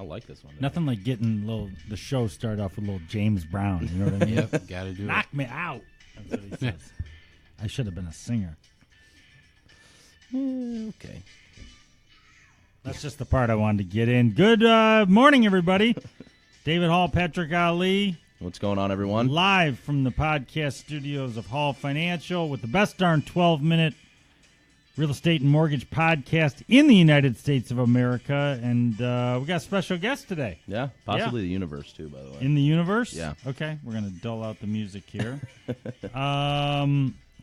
I like this one. Nothing like getting the show started off with a little James Brown. You know what I mean? Yep, got to do Knock me out. That's what he says. I should have been a singer. Okay. That's just the part I wanted to get in. Good morning, everybody. David Hall, Patrick Ali. What's going on, everyone? Live from the podcast studios of Hall Financial with the best darn 12-minute real estate and mortgage podcast in the United States of America. And we got a special guest today. Yeah, possibly the universe, too, by the way. In the universe? Yeah. Okay, we're going to dull out the music here.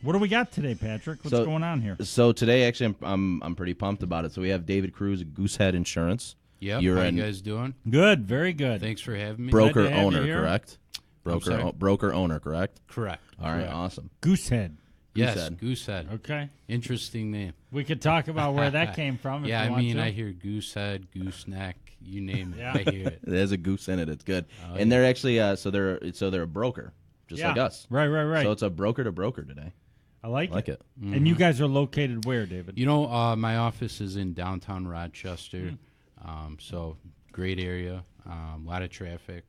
What do we got today, Patrick? What's going on here? So today, actually, I'm pretty pumped about it. So we have David Cruz at Goose Head Insurance. Yep, how you guys doing? Good, very good. Thanks for having me. Broker Glad to have owner, you here. correct? Broker owner, correct? Correct. All right, awesome. Goose Head. Yes, Head. Goose Head. Okay. Interesting name. We could talk about where that came from. Yeah, if you want to. I hear Goose Head, Gooseneck, you name it. Yeah. I hear it. There's a goose in it. It's good. Oh, and they're actually so they're a broker, just like us. Right. So it's a broker to broker today. I like it. Mm-hmm. And you guys are located where, David? You know, my office is in downtown Rochester, so great area, a lot of traffic.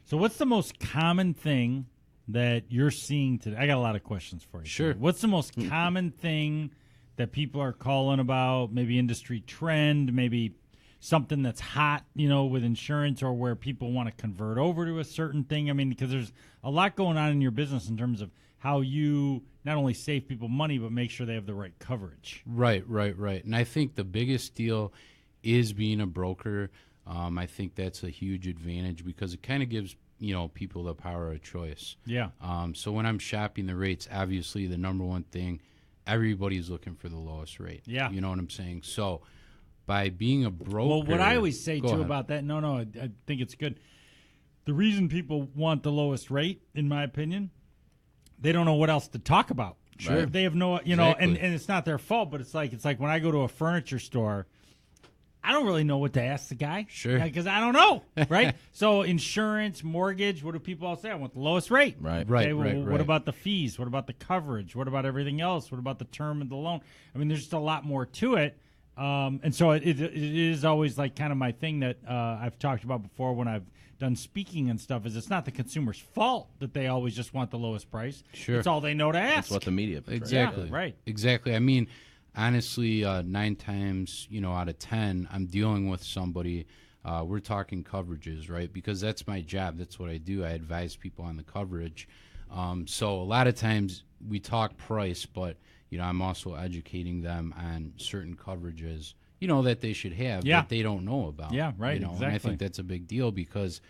So what's the most common thing that you're seeing today? I got a lot of questions for you. Sure. Today. What's the most common thing that people are calling about? Maybe industry trend, maybe something that's hot, with insurance, or where people want to convert over to a certain thing. I mean, because there's a lot going on in your business in terms of how you not only save people money, but make sure they have the right coverage. Right. And I think the biggest deal is being a broker. I think that's a huge advantage because it kind of gives people the power of choice. Yeah. So when I'm shopping the rates, obviously the number one thing, everybody's looking for the lowest rate. Yeah. You know what I'm saying? So by being a broker. Well, what I always say, too, ahead. about that, I think it's good. The reason people want the lowest rate, in my opinion, they don't know what else to talk about. Sure. They have no, Exactly. and it's not their fault, but it's like when I go to a furniture store, I don't really know what to ask the guy. Sure. Because I don't know, right? So insurance, mortgage, what do people all say? I want the lowest rate. Right. Okay, Right. What about the fees? What about the coverage? What about everything else? What about the term of the loan? I mean, there's just a lot more to it. And so it is always like kind of my thing that I've talked about before when I've done speaking and stuff, is it's not the consumer's fault that they always just want the lowest price. Sure. It's all they know to ask. That's what the media portrays. Exactly. Yeah, right. Exactly. I mean, honestly, 9 times, out of 10, I'm dealing with somebody. We're talking coverages, right? Because that's my job. That's what I do. I advise people on the coverage. So a lot of times we talk price, but I'm also educating them on certain coverages, that they should have that they don't know about. Yeah, right. And I think that's a big deal because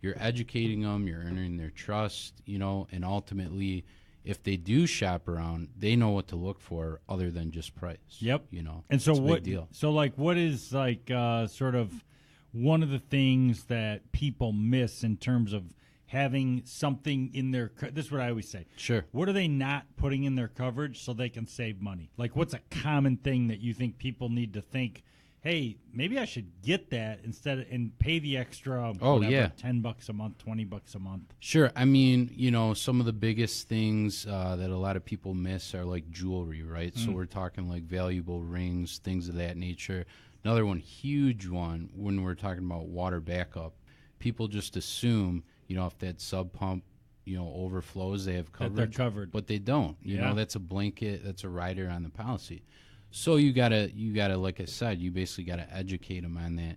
you're educating them, you're earning their trust, and ultimately, if they do shop around, they know what to look for other than just price. Yep. And so it's a what? big deal. So what is sort of one of the things that people miss in terms of having something in their? This is what I always say. Sure. What are they not putting in their coverage so they can save money? Like, what's a common thing that you think people need to think? Hey, maybe I should get that instead and pay the extra. $10 a month, $20 a month. Sure. I mean, some of the biggest things that a lot of people miss are like jewelry, right? So we're talking like valuable rings, things of that nature. Another one, huge one, when we're talking about water backup, people just assume, if that sub pump, overflows, they have coverage. That they're covered. But they don't. You know, that's a blanket, that's a rider on the policy. So you gotta, like I said, you basically gotta educate them on that.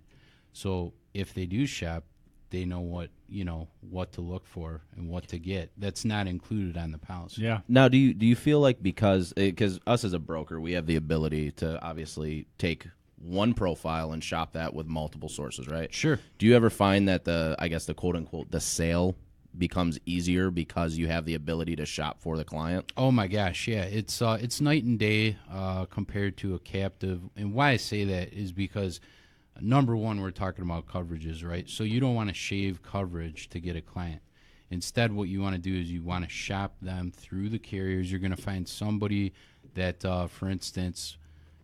So if they do shop, they know what to look for and what to get. That's not included on the policy. Yeah. Now, do you feel like because us as a broker, we have the ability to obviously take one profile and shop that with multiple sources, right? Sure. Do you ever find that the quote unquote the sale becomes easier because you have the ability to shop for the client? Oh my gosh, yeah, it's night and day compared to a captive. And why I say that is because number one, we're talking about coverages, right? So you don't want to shave coverage to get a client. Instead, what you want to do is you want to shop them through the carriers. You're going to find somebody that, for instance,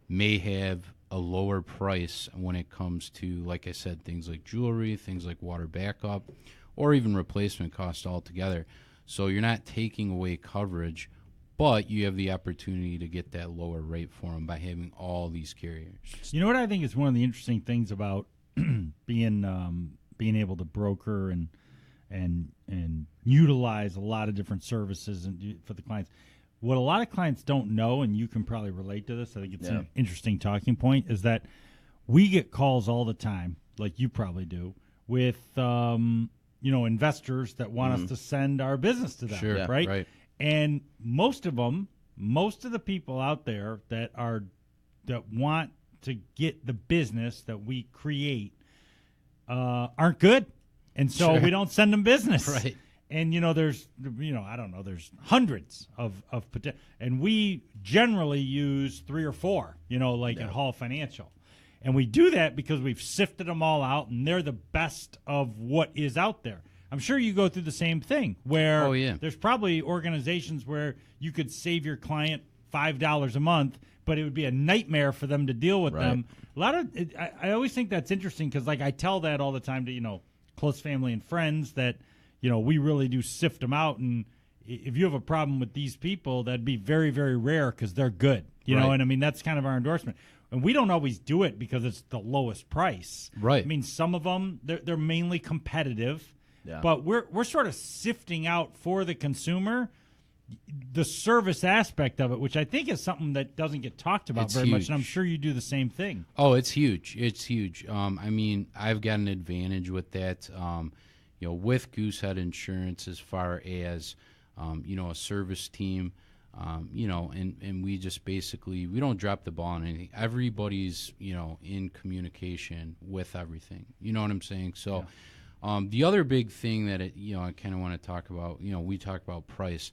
may have a lower price when it comes to, like I said, things like jewelry, things like water backup, or even replacement cost altogether. So you're not taking away coverage, but you have the opportunity to get that lower rate for them by having all these carriers. You know what I think is one of the interesting things about being able to broker and utilize a lot of different services for the clients. What a lot of clients don't know, and you can probably relate to this, I think it's an interesting talking point, is that we get calls all the time, like you probably do, with investors that want us to send our business to them, Sure, right? And most of the people out there that want to get the business that we create aren't good, and so we don't send them business, Right. And there's I don't know, there's hundreds of and we generally use 3 or 4, at Hall Financial. And we do that because we've sifted them all out, and they're the best of what is out there. I'm sure you go through the same thing, where there's probably organizations where you could save your client $5 a month, but it would be a nightmare for them to deal with them. I always think that's interesting because, I tell that all the time to close family and friends that we really do sift them out, and if you have a problem with these people, that'd be very, very rare because they're good. And I mean that's kind of our endorsement. And we don't always do it because it's the lowest price. Right. I mean, some of them, they're mainly competitive. Yeah. But we're sort of sifting out for the consumer the service aspect of it, which I think is something that doesn't get talked about very much. And I'm sure you do the same thing. Oh, it's huge. It's huge. I mean, I've got an advantage with that, with Goose Head Insurance as far as, a service team. And we just basically, we don't drop the ball on anything. Everybody's, in communication with everything. You know what I'm saying? So the other big thing that, I kind of want to talk about, we talk about price.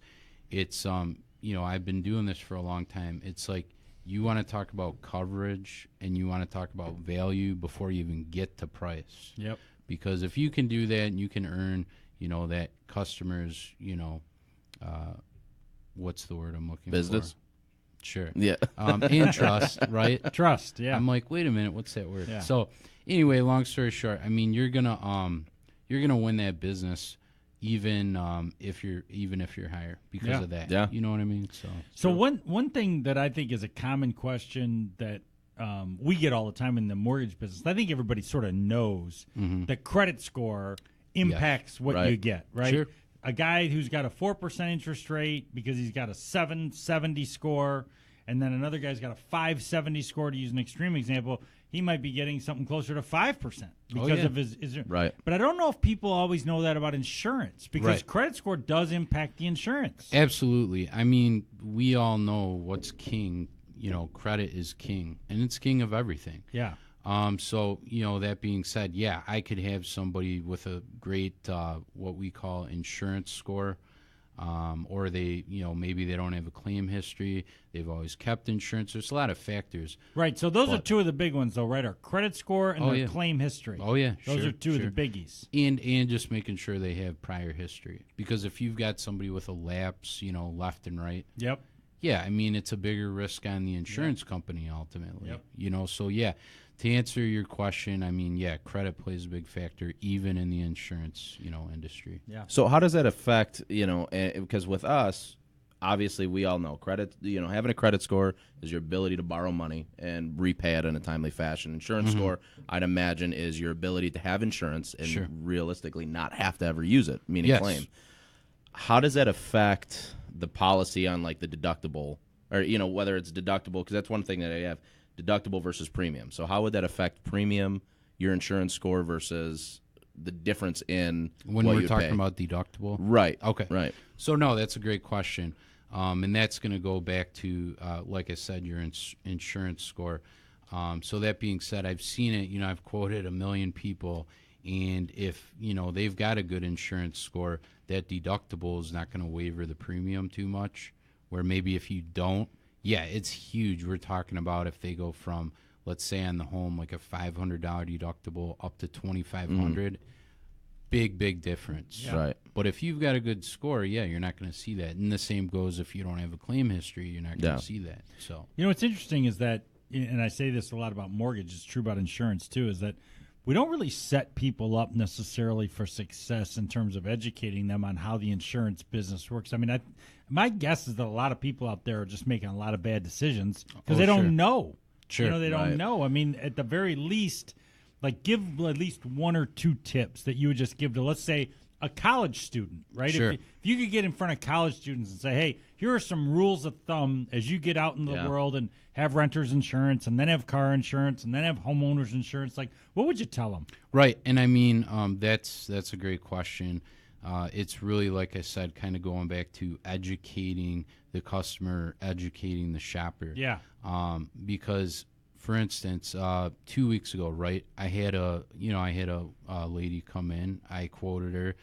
It's, I've been doing this for a long time. It's like you want to talk about coverage and you want to talk about value before you even get to price. Yep. Because if you can do that and you can earn, that customers, what's the word I'm looking for? Business? Sure. Yeah. And trust, right? Trust, yeah. I'm like, wait a minute, what's that word? Yeah. So anyway, long story short, I mean, you're gonna win that business even if you're higher because of that. Yeah. You know what I mean? So one thing that I think is a common question that we get all the time in the mortgage business, I think everybody sort of knows that credit score impacts what you get, right? Sure. A guy who's got a 4% interest rate because he's got a 770 score, and then another guy's got a 570 score, to use an extreme example, he might be getting something closer to 5% because of his right. But I don't know if people always know that about insurance, because credit score does impact the insurance. Absolutely. I mean, we all know what's king. Credit is king, and it's king of everything. Yeah. So, that being said, I could have somebody with a great, what we call insurance score, or they, maybe they don't have a claim history. They've always kept insurance. There's a lot of factors. Right. So those are two of the big ones, though, right? Our credit score and their claim history. Oh, yeah. Those are two of the biggies. And just making sure they have prior history. Because if you've got somebody with a lapse, left and right. Yep. Yeah, I mean, it's a bigger risk on the insurance company ultimately. Yep. So to answer your question, I mean, credit plays a big factor even in the insurance, industry. Yeah. So how does that affect, because with us, obviously we all know credit, having a credit score is your ability to borrow money and repay it in a timely fashion. Insurance score, I'd imagine, is your ability to have insurance and realistically not have to ever use it, meaning claim. How does that affect the policy on like the deductible, or whether it's deductible, because that's one thing that I have, deductible versus premium. So how would that affect premium, your insurance score, versus the difference in when what we're you talking pay? About deductible? Right. Okay. Right. So no, that's a great question, and that's going to go back to like I said, your insurance score. So that being said, I've seen it. I've quoted 1 million people. And if, they've got a good insurance score, that deductible is not going to waiver the premium too much. Where maybe if you don't, it's huge. We're talking about if they go from, let's say on the home, like a $500 deductible up to $2,500, big difference. Yeah. Right. But if you've got a good score, you're not going to see that. And the same goes if you don't have a claim history, you're not going to see that. So, what's interesting is that, and I say this a lot about mortgage, it's true about insurance too, is that we don't really set people up necessarily for success in terms of educating them on how the insurance business works. I mean, my guess is that a lot of people out there are just making a lot of bad decisions because they don't know. Sure. They don't know. I mean, at the very least, like give at least one or two tips that you would just give to, let's say, a college student, right? Sure. If you could get in front of college students and say, hey, here are some rules of thumb as you get out in the world and have renter's insurance and then have car insurance and then have homeowner's insurance, like what would you tell them? Right, and I mean that's a great question. It's really, like I said, kind of going back to educating the customer, educating the shopper. Yeah. Because, for instance, 2 weeks ago, right, I had a lady come in. I quoted her.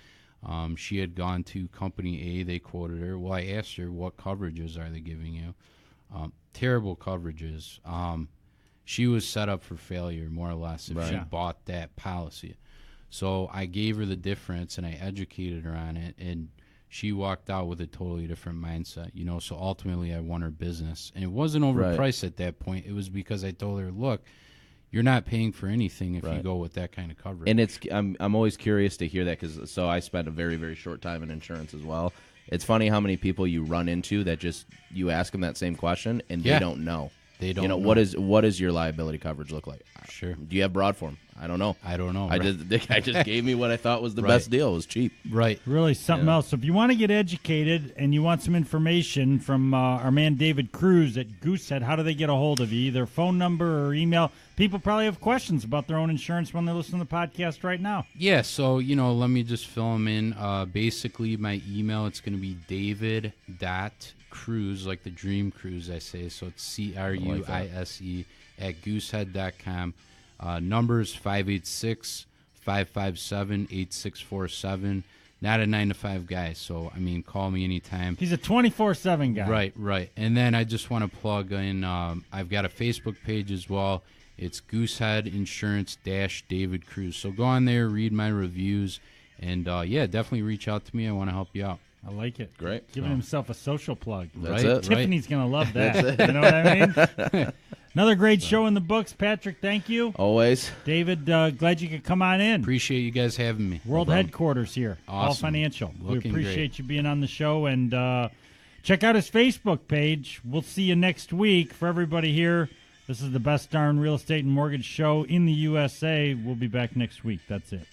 She had gone to company A. They quoted her. Well, I asked her, what coverages are they giving you? Terrible coverages. She was set up for failure, more or less, if she bought that policy. So I gave her the difference, and I educated her on it, and she walked out with a totally different mindset. So ultimately I won her business. And it wasn't overpriced at that point. It was because I told her, look, you're not paying for anything if you go with that kind of coverage. And I'm always curious to hear that because I spent a very, very short time in insurance as well. It's funny how many people you run into that just you ask them that same question and they don't know. They don't know. What is your liability coverage look like? Sure. Do you have broad form? I don't know. I just gave me what I thought was the best deal. It was cheap. Right. Really something else. So if you want to get educated and you want some information from our man David Cruz at Goose Head, how do they get a hold of you? Either phone number or email. People probably have questions about their own insurance when they listen to the podcast right now. Yeah, so, let me just fill them in. Basically, my email, it's going to be david.cruz, like the dream cruise, I say. So it's CRUISE at goosehead.com. Number is 586-557-8647. Not a 9-to-5 guy, so, call me anytime. He's a 24/7 guy. Right. And then I just want to plug in, I've got a Facebook page as well. It's Goose Head Insurance David Cruz. So go on there, read my reviews, and, definitely reach out to me. I want to help you out. I like it. Great. Giving himself a social plug. That's it. Tiffany's going to love that. You know what I mean? Another great show in the books. Patrick, thank you. Always. David, glad you could come on in. Appreciate you guys having me. World headquarters here. Awesome. All Financial. Looking we appreciate great. you being on the show. And check out his Facebook page. We'll see you next week. For everybody here, this is the best darn real estate and mortgage show in the USA. We'll be back next week. That's it.